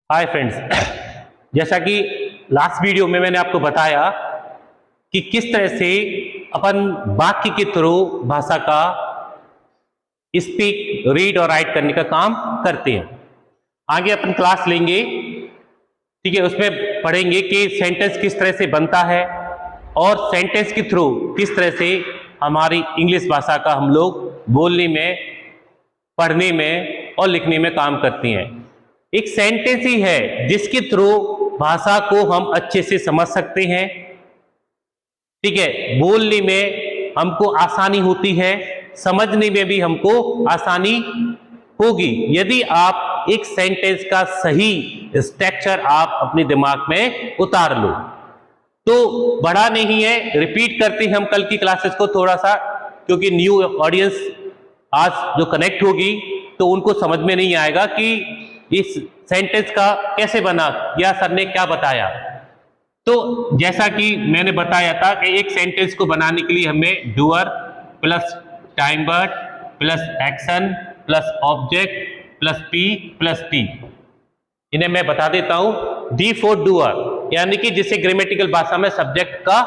Hi friends, जैसा कि last video में मैंने आपको बताया कि किस तरह से अपन वाक्य के थ्रू भाषा का स्पीक, रीड और राइट करने का काम करते हैं। आगे अपन क्लास लेंगे, ठीक है। उसमें पढ़ेंगे कि सेंटेंस किस तरह से बनता है और सेंटेंस के थ्रू किस तरह से हमारी इंग्लिश भाषा का हम लोग बोलने में, पढ़ने में और लिखने में काम करती हैं। एक सेंटेंस ही है जिसके थ्रू भाषा को हम अच्छे से समझ सकते हैं, ठीक है। बोलने में हमको आसानी होती है, समझने में भी हमको आसानी होगी यदि आप एक सेंटेंस का सही स्ट्रक्चर आप अपने दिमाग में उतार लो। तो बड़ा नहीं है, रिपीट करते हैं हम कल की क्लासेस को थोड़ा सा, क्योंकि न्यू ऑडियंस आज जो कनेक्ट होगी तो उनको समझ में नहीं आएगा कि इस सेंटेंस का कैसे बना या सर ने क्या बताया। तो जैसा कि मैंने बताया था कि एक सेंटेंस को बनाने के लिए हमें doer plus time word plus action plus object plus P plus T, इन्हें मैं बता देता हूं। डी फॉर डूअर, यानी कि जिसे ग्रामेटिकल भाषा में सब्जेक्ट का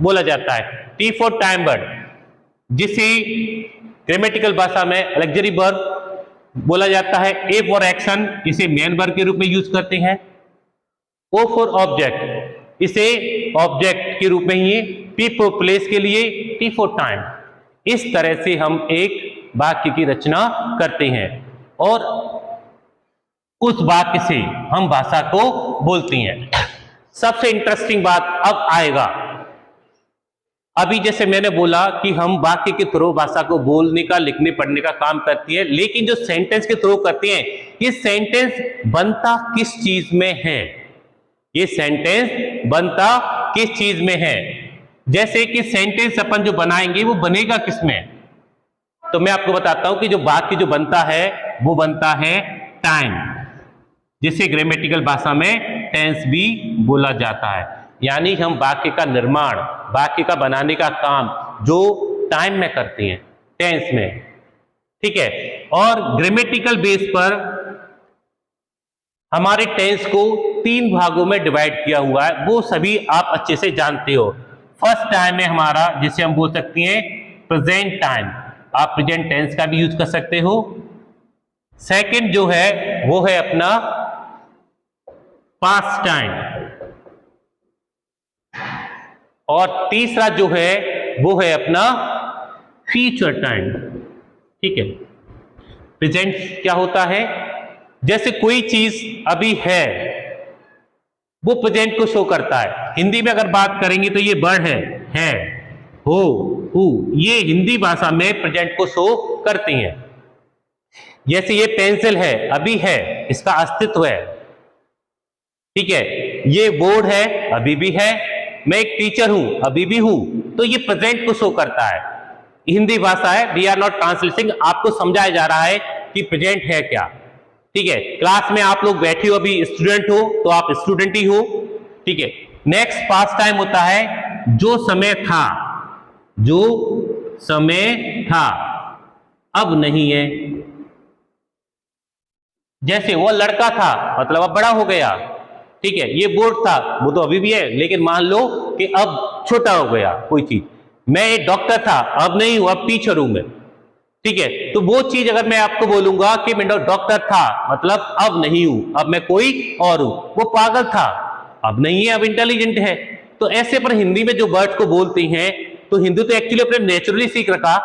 बोला जाता है। टी फॉर टाइम वर्ड, जिसे ग्रामेटिकल भाषा में ऑक्सिलरी वर्ब बोला जाता है। ए फॉर एक्शन, इसे मेन वर्ब के रूप में यूज करते हैं। ओ फॉर ऑब्जेक्ट, इसे ऑब्जेक्ट के रूप में ही। पी फॉर प्लेस के लिए, टी फॉर टाइम। इस तरह से हम एक वाक्य की रचना करते हैं और उस वाक्य से हम भाषा को बोलती हैं। सबसे इंटरेस्टिंग बात अब आएगा। अभी जैसे मैंने बोला कि हम वाक्य के थ्रू भाषा को बोलने का, लिखने पढ़ने का काम करती है, लेकिन जो सेंटेंस के थ्रू करती हैं, ये सेंटेंस बनता किस चीज में है? ये सेंटेंस बनता किस चीज में है? जैसे कि सेंटेंस अपन जो बनाएंगे वो बनेगा किस में? तो मैं आपको बताता हूं कि जो वाक्य जो बनता है वो बनता है टाइम, जिसे ग्रामेटिकल भाषा में टेंस भी बोला जाता है। यानी हम वाक्य का निर्माण, वाक्य का बनाने का काम जो टाइम में करते हैं, टेंस में, ठीक है। और ग्रामेटिकल बेस पर हमारे टेंस को 3 भागों में डिवाइड किया हुआ है, वो सभी आप अच्छे से जानते हो। फर्स्ट टाइम है हमारा, जिसे हम बोल सकते हैं प्रेजेंट टाइम, आप प्रेजेंट टेंस का भी यूज कर सकते हो। सेकंड जो है वो है अपना पास्ट टाइम, और तीसरा जो है वो है अपना फ्यूचर टाइम, ठीक है। प्रेजेंट क्या होता है? जैसे कोई चीज अभी है वो प्रेजेंट को शो करता है। हिंदी में अगर बात करेंगे तो ये वर्ड है, हो, हु, ये हिंदी भाषा में प्रेजेंट को शो करती हैं। जैसे ये पेंसिल है, अभी है, इसका अस्तित्व है, ठीक है। ये बोर्ड है, अभी भी है। मैं एक टीचर हूं, अभी भी हूं, तो ये प्रेजेंट को शो करता है। हिंदी भाषा है, वी आर नॉट ट्रांसलेटिंग, आपको समझाया जा रहा है कि प्रेजेंट है क्या, ठीक है। क्लास में आप लोग बैठे हो, अभी स्टूडेंट हो तो आप स्टूडेंट ही हो, ठीक है। नेक्स्ट पास्ट टाइम होता है जो समय था, जो समय था अब नहीं है। जैसे वो लड़का था, मतलब अब बड़ा हो गया, ठीक है। ये बोर्ड था, वो तो अभी भी है, लेकिन मान लो कि अब छोटा हो गया कोई चीज। मैं एक डॉक्टर था, अब नहीं हूं, अब टीचर हूं मैं, ठीक है। तो वो चीज अगर मैं आपको बोलूंगा कि मैं डॉक्टर था, मतलब अब नहीं हूं, अब मैं कोई और हूं। वो पागल था, अब नहीं है, अब इंटेलिजेंट है। तो ऐसे पर हिंदी में जो वर्ड्स को बोलते हैं, तो हिंदी तो एक्चुअली अपने नेचुरली सीख रखा,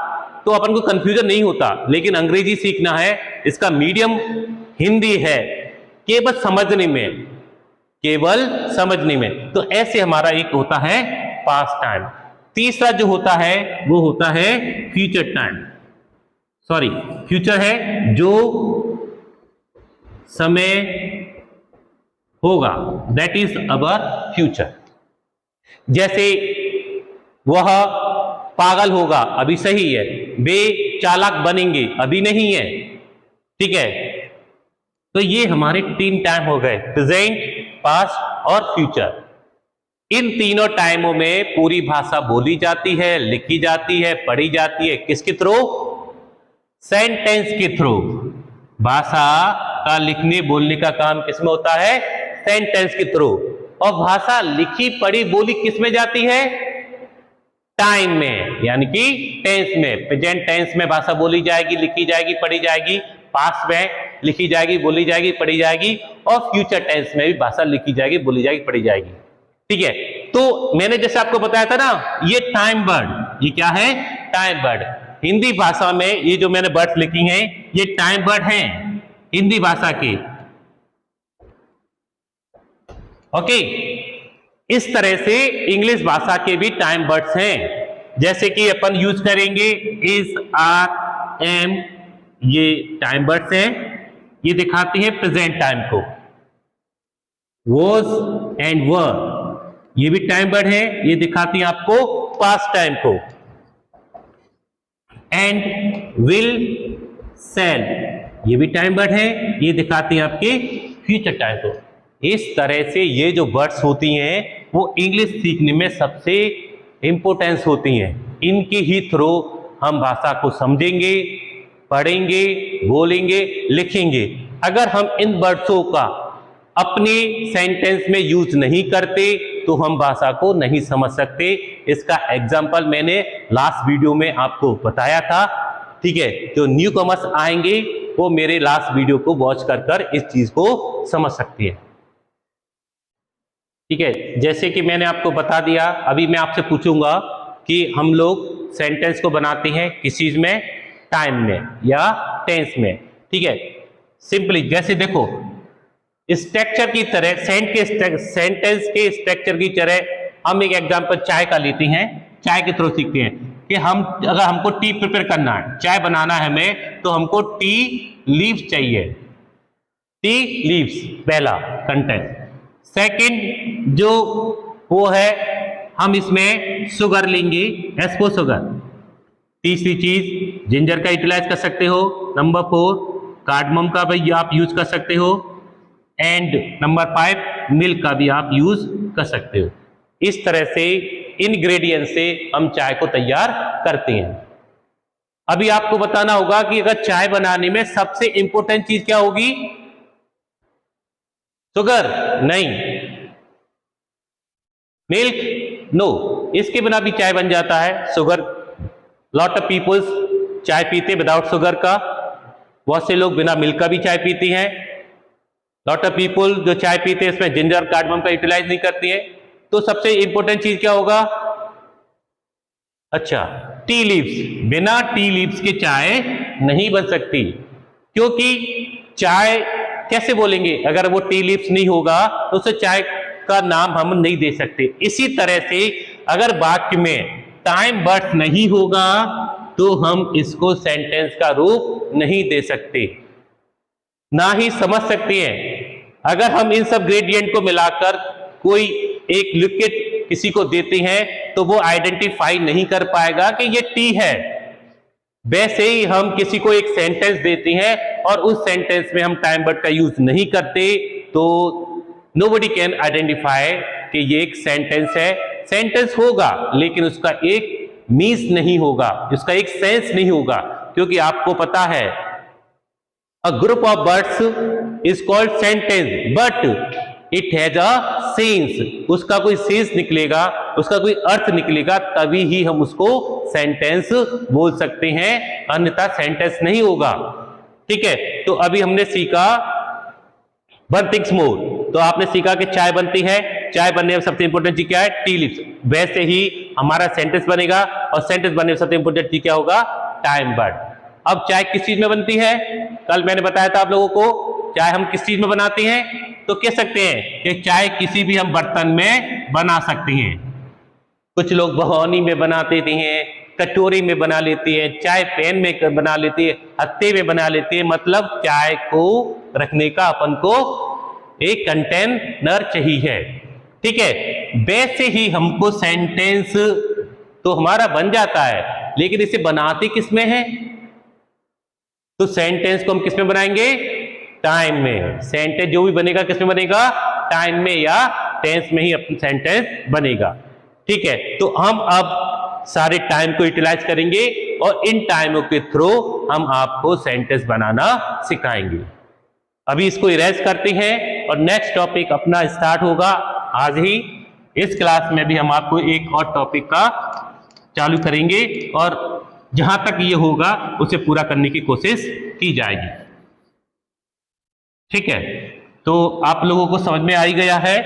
तो अपन को कंफ्यूजन नहीं होता। लेकिन अंग्रेजी सीखना है, इसका मीडियम हिंदी है, केवल समझने में, केवल समझने में। तो ऐसे हमारा एक होता है पास्ट टाइम। तीसरा जो होता है वो होता है फ्यूचर टाइम, सॉरी फ्यूचर है जो समय होगा, दैट इज अवर फ्यूचर। जैसे वह पागल होगा, अभी सही है। वे चालाक बनेंगे, अभी नहीं है, ठीक है। तो ये हमारे 3 टाइम हो गए, प्रेजेंट, पास्ट और फ्यूचर। इन तीनों टाइमों में पूरी भाषा बोली जाती है, लिखी जाती है, पढ़ी जाती है। किसके थ्रू? सेंटेंस के थ्रू। भाषा का लिखने बोलने का काम किसमें होता है? सेंटेंस के थ्रू। और भाषा लिखी पढ़ी बोली किसमें जाती है? टाइम में, यानी कि टेंस में। प्रेजेंट टेंस में भाषा बोली जाएगी, लिखी जाएगी, पढ़ी जाएगी। पास्ट में लिखी जाएगी, बोली जाएगी, पढ़ी जाएगी। और फ्यूचर टेंस में भी भाषा लिखी जाएगी, बोली जाएगी, पढ़ी जाएगी। ठीक है, तो मैंने जैसे आपको बताया था ना, ये टाइम वर्ड, ये क्या है? Time word. हिंदी भाषा में ये जो मैंने वर्ड्स लिखी हैं, ये टाइम वर्ड हैं हिंदी भाषा के। ओके, इस तरह से इंग्लिश भाषा के भी टाइम वर्ड्स हैं। जैसे कि अपन यूज करेंगे इज, आर, एम, ये टाइम वर्ड्स हैं। ये दिखाती है प्रेजेंट टाइम को। वॉज एंड वर, ये भी टाइम वर्ड है, ये दिखाती है आपको पास्ट टाइम को। एंड, विल, शैल, ये भी टाइम वर्ड है, ये दिखाती है आपके फ्यूचर टाइम को। इस तरह से ये जो वर्ड्स होती हैं वो इंग्लिश सीखने में सबसे इंपॉर्टेंस होती हैं। इनके ही थ्रू हम भाषा को समझेंगे, पढ़ेंगे, बोलेंगे, लिखेंगे। अगर हम इन वर्ड्सों का अपने सेंटेंस में यूज नहीं करते तो हम भाषा को नहीं समझ सकते। इसका एग्जाम्पल मैंने लास्ट वीडियो में आपको बताया था। ठीक है, जो न्यू कमर्स आएंगे वो मेरे लास्ट वीडियो को वॉच कर इस चीज को समझ सकती है। ठीक है, जैसे कि मैंने आपको बता दिया, अभी मैं आपसे पूछूंगा कि हम लोग सेंटेंस को बनाते हैं किस चीज में? टाइम में या टेंस में। ठीक है, सिंपली जैसे देखो स्ट्रक्चर की तरह, सेंटेंस के स्ट्रक्चर की तरह हम एक एग्जांपल चाय का लेते हैं। चाय के थ्रू सीखते हैं कि अगर हमको टी प्रिपेयर करना है, चाय बनाना है हमें, तो हमको टी लीव्स चाहिए। टी लीव्स पहला कंटेंट। सेकंड जो वो है, हम इसमें शुगर लेंगे, एस्पो शुगर। तीसरी चीज जिंजर का यूटिलाइज कर सकते हो। नंबर 4 कार्डमम का भी आप यूज कर सकते हो। एंड नंबर 5 मिल्क का भी आप यूज कर सकते हो। इस तरह से इंग्रेडिएंट से हम चाय को तैयार करते हैं। अभी आपको बताना होगा कि अगर चाय बनाने में सबसे इंपॉर्टेंट चीज क्या होगी? शुगर? नहीं। मिल्क? नो। इसके बिना भी चाय बन जाता है। शुगर, लॉट ऑफ पीपल्स चाय पीते विदाउट शुगर का। बहुत से लोग बिना मिल्क का भी चाय पीती हैं। लॉट ऑफ पीपल जो चाय पीते हैं इसमें जिंजर कार्डमम का यूटिलाइज नहीं करती है। तो सबसे इंपॉर्टेंट चीज क्या होगा? अच्छा, टी लीव्स। बिना टी लीव्स के चाय नहीं बन सकती, क्योंकि चाय कैसे बोलेंगे अगर वो टी लीव्स नहीं होगा तो उसे चाय का नाम हम नहीं दे सकते। इसी तरह से अगर वाक्य में टाइम वर्ड्स नहीं होगा तो हम इसको सेंटेंस का रूप नहीं दे सकते, ना ही समझ सकते हैं। अगर हम इन सब ग्रेडियंट को मिलाकर कोई एक लिक्विड किसी को देते हैं तो वो आइडेंटिफाई नहीं कर पाएगा कि ये टी है। वैसे ही हम किसी को एक सेंटेंस देते हैं और उस सेंटेंस में हम टाइम वर्ड का यूज नहीं करते तो नोबडी कैन आइडेंटिफाई कि ये एक सेंटेंस है। सेंटेंस होगा लेकिन उसका एक मीन्स नहीं होगा, उसका एक सेंस नहीं होगा, क्योंकि आपको पता है A group of words is called sentence, but it has a sense. उसका कोई सेंस निकलेगा, उसका कोई अर्थ निकलेगा, तभी ही हम उसको सेंटेंस बोल सकते हैं, अन्यथा सेंटेंस नहीं होगा। ठीक है, तो अभी हमने सीखा वन थिंग्स मोर। तो आपने सीखा कि चाय बनती है, चाय बनने में सबसे इंपॉर्टेंट चीज क्या है? Tea leaves. वैसे ही हमारा सेंटेंस बनेगा और सेंटेंस बनने में सबसे इंपॉर्टेंट चीज क्या होगा? Time word. अब चाय किस चीज में बनती है? कल मैंने बताया था आप लोगों को, चाय हम किस चीज में बनाते हैं? तो कह सकते हैं कि चाय किसी भी हम बर्तन में बना सकते हैं। कुछ लोग भगोनी में बना देते हैं, कटोरी में बना लेती है, चाय पैन में बना लेती है, हत्थे में बना लेती है। मतलब चाय को रखने का अपन को एक कंटेनर चाहिए। ठीक है, वैसे ही हमको सेंटेंस तो हमारा बन जाता है, लेकिन इसे बनाते किसमें है? तो सेंटेंस को हम किस में बनाएंगे? टाइम में। सेंटेंस जो भी बनेगा किस में बनेगा? टाइम में या टेंस में ही अपना सेंटेंस बनेगा। ठीक है, तो हम अब सारे टाइम को यूटिलाइज करेंगे और इन टाइमों के थ्रू हम आपको सेंटेंस बनाना सिखाएंगे। अभी इसको इरेज करते हैं और नेक्स्ट टॉपिक अपना स्टार्ट होगा आज ही। इस क्लास में भी हम आपको एक और टॉपिक का चालू करेंगे और जहां तक ये होगा उसे पूरा करने की कोशिश की जाएगी। ठीक है, तो आप लोगों को समझ में आ ही गया है।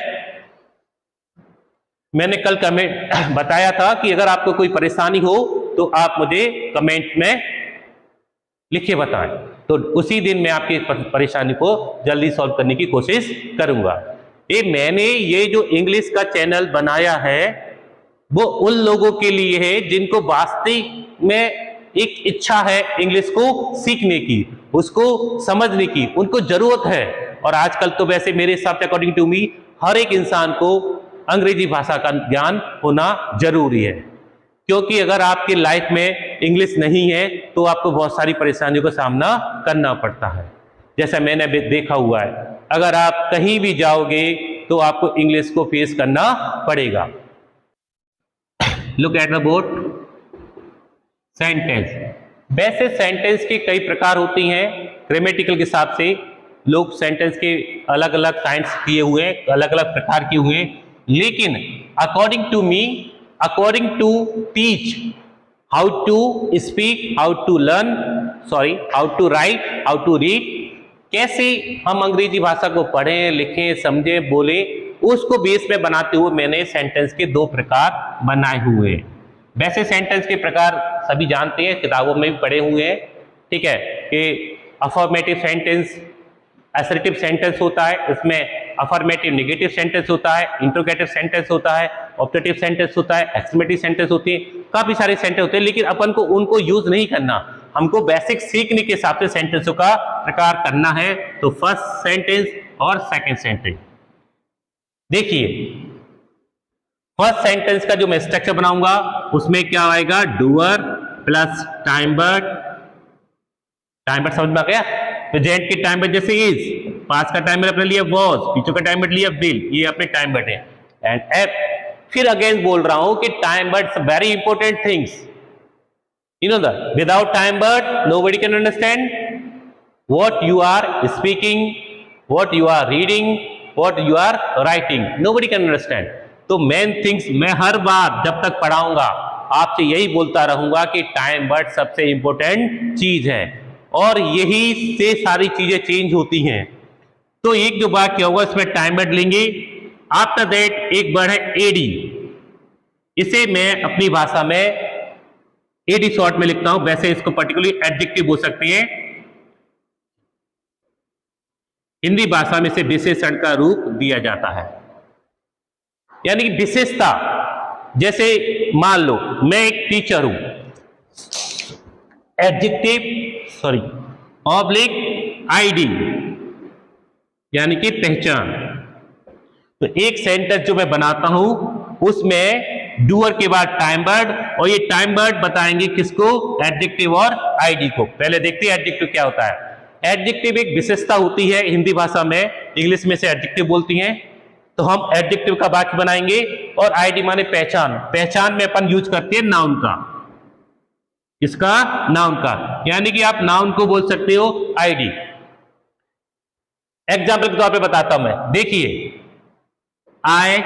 मैंने कल कमेंट बताया था कि अगर आपको कोई परेशानी हो तो आप मुझे कमेंट में लिखिए बताएं, तो उसी दिन मैं आपकी परेशानी को जल्दी सॉल्व करने की कोशिश करूंगा। मैंने ये जो इंग्लिश का चैनल बनाया है वो उन लोगों के लिए है जिनको वास्तविक में एक इच्छा है इंग्लिश को सीखने की, उसको समझने की, उनको जरूरत है। और आजकल तो वैसे मेरे हिसाब से अकॉर्डिंग टू मी हर एक इंसान को अंग्रेजी भाषा का ज्ञान होना जरूरी है, क्योंकि अगर आपकी लाइफ में इंग्लिश नहीं है तो आपको बहुत सारी परेशानियों का सामना करना पड़ता है। जैसा मैंने देखा हुआ है, अगर आप कहीं भी जाओगे तो आपको इंग्लिश को फेस करना पड़ेगा। Look at the board. Sentence. वैसे सेंटेंस के कई प्रकार होती हैं, ग्रामेटिकल के हिसाब से लोग सेंटेंस के अलग अलग काइंड्स किए हुए, अलग अलग प्रकार किए हुए, लेकिन according to me, according to teach how to speak, how to learn, how to write, how to read, कैसे हम अंग्रेजी भाषा को पढ़ें, लिखें, समझें, बोलें, उसको बेस में बनाते हुए मैंने सेंटेंस के दो प्रकार बनाए हुए हैं। वैसे सेंटेंस के प्रकार सभी जानते हैं, किताबों में भी पढ़े हुए हैं। ठीक है, कि अफर्मेटिव सेंटेंस, असर्टिव सेंटेंस होता है, उसमें अफर्मेटिव नेगेटिव सेंटेंस होता है, इंट्रोगेटिव सेंटेंस होता है, ऑब्जेक्टिव सेंटेंस होता है, एक्सक्लेमेटिव सेंटेंस होती है, काफी सारे सेंटेंस होते हैं, लेकिन अपन को उनको यूज नहीं करना, हमको बेसिक सीखने के हिसाब से सेंटेंसों का प्रकार करना है। तो फर्स्ट सेंटेंस और सेकंड सेंटेंस देखिए। फर्स्ट सेंटेंस का जो मैं स्ट्रक्चर बनाऊंगा उसमें क्या आएगा, doer plus time word. Time word समझ में आ गया? प्रेजेंट के टाइम वर्ड जैसे इज, पास्ट का टाइम वर्ड अपने लिए वॉज, फ्यूचर का टाइम वर्ड लिया विल, ये अपने टाइम वर्ड है। एंड एफ, फिर अगेन बोल रहा हूं कि time words very important things, you know that without time word nobody can understand what you are speaking, what you are reading, what you are writing, nobody can understand। तो main things मैं हर बार जब तक पढ़ाऊंगा आपसे यही बोलता रहूंगा कि टाइम वर्ड सबसे इंपॉर्टेंट चीज है और यही से सारी चीजें चेंज होती हैं। तो एक जो बात क्या होगा, इसमें टाइम वर्ड लेंगे, आफ्टर दैट एक वर्ड है एडी, इसे मैं अपनी भाषा में एडी शॉर्ट में लिखता हूं, वैसे इसको पर्टिकुलरली एडजेक्टिव बोल सकते हैं। हिंदी भाषा में से विशेषण का रूप दिया जाता है, यानी कि विशेषता। जैसे मान लो मैं एक टीचर हूं, एडजेक्टिव ऑब्लिक आईडी यानी कि पहचान। तो एक सेंटेंस जो मैं बनाता हूं उसमें डूअर के बाद टाइम वर्ड, और ये टाइम वर्ड बताएंगे किसको, एडजेक्टिव और आईडी को। पहले देखते हैं एडजेक्टिव क्या होता है। एडजेक्टिव एक विशेषता होती है हिंदी भाषा में, इंग्लिश में से एडजेक्टिव बोलती हैं। तो हम एडजेक्टिव का वाक्य बनाएंगे, और आईडी माने पहचान। पहचान में अपन यूज करते हैं नाउन का, किसका, नाउन का, यानी कि आप नाउन को बोल सकते हो आईडी। एग्जाम्पल के तौर पे बताता हूं मैं, देखिए, आई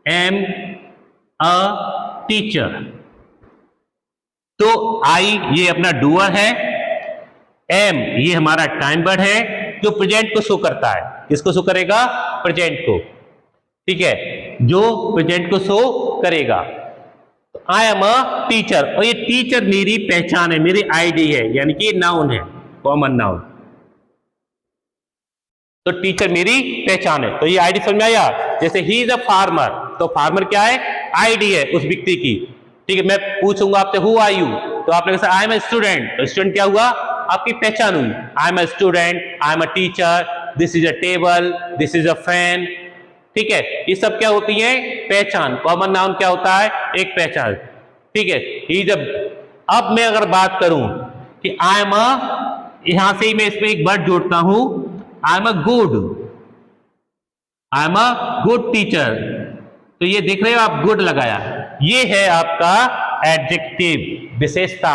एम अ टीचर। तो आई ये अपना डूअर है, एम ये हमारा टाइम वर्ड है जो प्रेजेंट को शो करता है। किसको शो करेगा, प्रेजेंट को। ठीक है, जो प्रेजेंट को शो करेगा। आई एम अ टीचर, और ये टीचर मेरी पहचान है, मेरी आईडी है, यानी कि नाउन है, कॉमन नाउन। तो टीचर मेरी पहचान है, तो ये आईडी समझ में आया। जैसे ही इज अ फार्मर, तो फार्मर क्या है, आईडी है उस व्यक्ति की। ठीक है, मैं पूछूंगा आपसे हु आर यू, तो आपने कहा आई एम अ स्टूडेंट, तो स्टूडेंट क्या हुआ, आपकी पहचान हुई। I am a student, I am a teacher, this is a table, this is a fan. ठीक है, ये सब क्या होती है, पहचान। कॉमन नाउन क्या होता है, एक पहचान। ठीक है, ही जब, अब मैं अगर बात करूं कि आई एम अ, यहां से ही मैं इसमें एक वर्ड जोड़ता हूं, I am a good, I am a good teacher. तो ये देख रहे हो आप, गुड लगाया, ये है आपका एडजेक्टिव, विशेषता।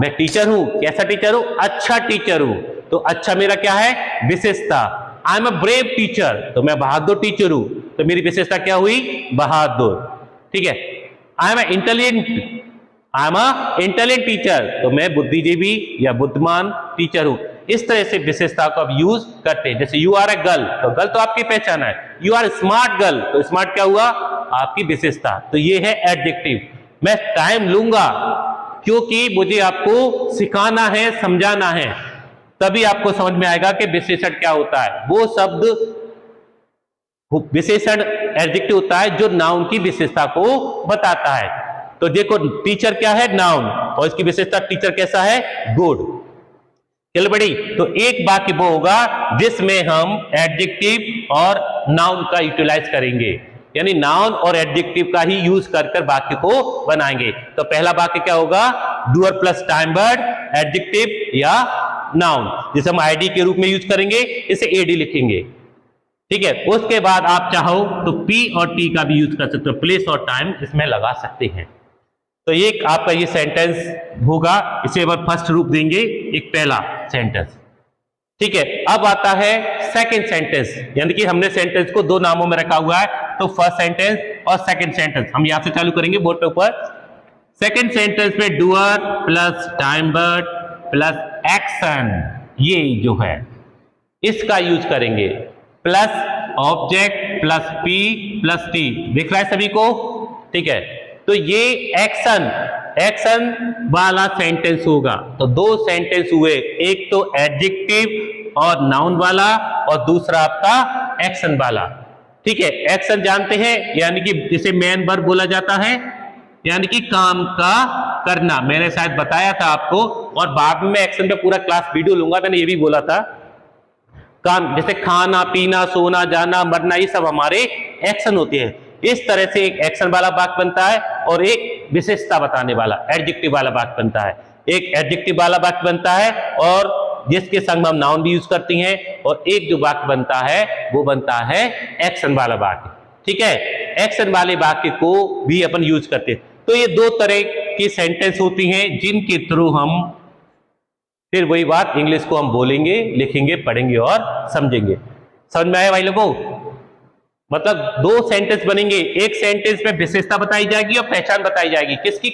मैं टीचर हूं, कैसा टीचर हूं, अच्छा टीचर हूं। तो अच्छा मेरा क्या है? विशेषता। I am a brave teacher, तो मैं बहादुर टीचर हूं, तो मेरी विशेषता क्या हुई? बहादुर। ठीक है। I am a intelligent teacher, तो मैं बुद्धिजीवी या बुद्धिमान टीचर हूं। इस तरह से विशेषता को आप यूज करते हैं। जैसे यू आर ए गर्ल, तो गर्ल तो आपकी पहचान है। यू आर स्मार्ट गर्ल, तो स्मार्ट क्या हुआ? आपकी विशेषता। तो ये है एडजेक्टिव। मैं टाइम लूंगा क्योंकि मुझे आपको सिखाना है, समझाना है, तभी आपको समझ में आएगा कि विशेषण क्या होता है। वो शब्द विशेषण एडजेक्टिव होता है जो नाउन की विशेषता को बताता है। तो देखो टीचर क्या है? नाउन, और इसकी विशेषता टीचर कैसा है? गुड। चल बड़ी, तो एक वाक्य वो होगा जिसमें हम एडजेक्टिव और नाउन का यूटिलाइज करेंगे, यानी नाउन और एडजेक्टिव का ही यूज कर कर वाक्य को बनाएंगे। तो पहला वाक्य क्या होगा? Doer plus time verb, adjective या नाउन, जिसे हम आईडी के रूप में यूज करेंगे, इसे एडी लिखेंगे। ठीक है। उसके बाद आप चाहो तो पी और टी का भी यूज कर सकते हो, प्लेस और टाइम इसमें लगा सकते हैं। तो ये आपका ये सेंटेंस होगा, इसे अब फर्स्ट रूप देंगे, एक पहला सेंटेंस। ठीक है। अब आता है सेकंड सेंटेंस, यानी कि हमने सेंटेंस को दो नामों में रखा हुआ है, तो फर्स्ट सेंटेंस और सेकंड सेंटेंस हम यहां से चालू करेंगे बोर्ड पे ऊपर। सेकंड सेंटेंस में doer plus time verb plus action, ये जो है इसका यूज करेंगे, plus object plus P plus T. दिख रहा है सभी को? ठीक है। तो ये एक्शन वाला सेंटेंस होगा। तो दो सेंटेंस हुए, एक तो एडजेक्टिव और नाउन वाला, और दूसरा आपका एक्शन वाला। ठीक है। एक्शन जानते हैं, यानी कि जिसे मेन वर्ब बोला जाता है, यानी कि काम का करना। मैंने शायद बताया था आपको, और बाद में एक्शन पे पूरा क्लास वीडियो लूंगा, मैंने ये भी बोला था। काम जैसे खाना, पीना, सोना, जाना, मरना, ये सब हमारे एक्शन होते हैं। इस तरह से एक एक्शन वाला वाक्य बनता है और एक विशेषता बताने वाला एडजेक्टिव वाला वाक्य बनता है। एक एडजेक्टिव वाला वाक्य बनता है और जिसके संग हम नाउन भी यूज करती हैं, और एक जो वाक्य बनता है वो बनता है एक्शन वाला वाक्य। ठीक है। एक्शन वाले वाक्य को भी अपन यूज करते हैं। तो ये दो तरह की सेंटेंस होती हैं जिनके थ्रू हम फिर वही बात इंग्लिश को हम बोलेंगे, लिखेंगे, पढ़ेंगे और समझेंगे। समझ में आया भाई लोगों? मतलब दो सेंटेंस बनेंगे, एक सेंटेंस में विशेषता बताई जाएगी और पहचान बताई जाएगी। किसकी?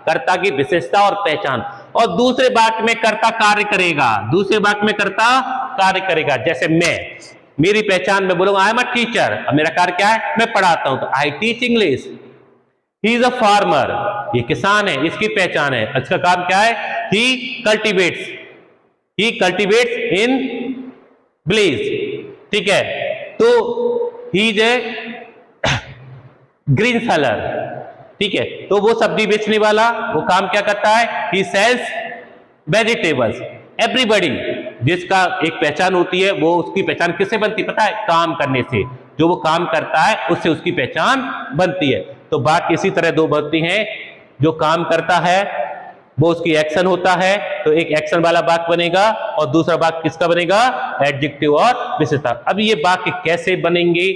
कर्ता की विशेषता और पहचान। और दूसरे वाक्य में कर्ता कार्य करेगा, दूसरे वाक्य में कर्ता कार्य करेगा। जैसे मेरी पहचान में बोलूंगा आई एम अ टीचर, अब मेरा कार्य क्या है? मैं पढ़ाता हूं, तो I teach English. He is a farmer, ये किसान है, इसकी पहचान है। इसका काम क्या है? ही कल्टिवेट्स इन विलेज। ठीक है। तो he is a green seller. ठीक है। तो वो सब्जी बेचने वाला, वो काम क्या करता है? ही सेल्स वेजिटेबल्स। एवरीबॉडी जिसका एक पहचान होती है, वो उसकी पहचान किससे बनती पता है? काम करने से। जो वो काम करता है उससे उसकी पहचान बनती है। तो बात इसी तरह दो बनती हैं, जो काम करता है वो उसकी एक्शन होता है, तो एक एक्शन वाला वाक्य बनेगा, और दूसरा वाक्य किसका बनेगा? एडजेक्टिव और विशेषता। अब ये वाक्य कैसे बनेंगे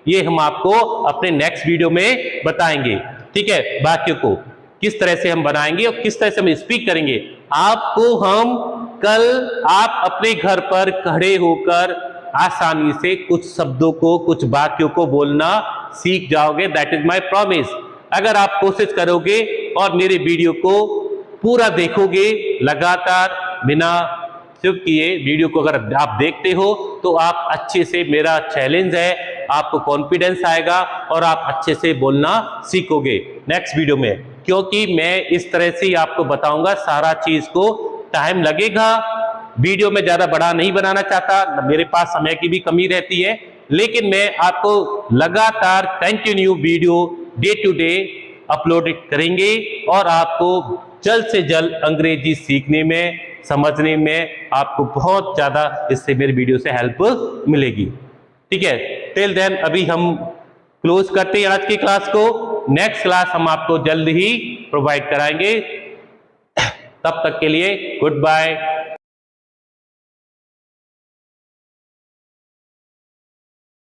ये हम आपको अपने नेक्स्ट वीडियो में बताएंगे। ठीक है। वाक्य को किस तरह से हम बनाएंगे और किस तरह से हम स्पीक करेंगे, आपको हम कल आप अपने घर पर खड़े होकर आसानी से कुछ शब्दों को, कुछ वाक्यों को बोलना सीख जाओगे। That is my promise. अगर आप कोशिश करोगे और मेरे वीडियो को पूरा देखोगे लगातार बिना चुप किए, वीडियो को अगर आप देखते हो तो आप अच्छे से, मेरा चैलेंज है, आपको कॉन्फिडेंस आएगा और आप अच्छे से बोलना सीखोगे नेक्स्ट वीडियो में। क्योंकि मैं इस तरह से आपको बताऊंगा सारा चीज को, टाइम लगेगा। वीडियो में ज्यादा बड़ा नहीं बनाना चाहता, मेरे पास समय की भी कमी रहती है, लेकिन मैं आपको लगातार continue video day to day upload करेंगे और आपको जल्द से जल्द अंग्रेजी सीखने में, समझने में आपको बहुत ज्यादा इससे मेरे वीडियो से हेल्प मिलेगी। ठीक है। टिल देन अभी हम क्लोज करते हैं आज की क्लास को। नेक्स्ट क्लास हम आपको जल्द ही प्रोवाइड कराएंगे। तब तक के लिए गुड बाय।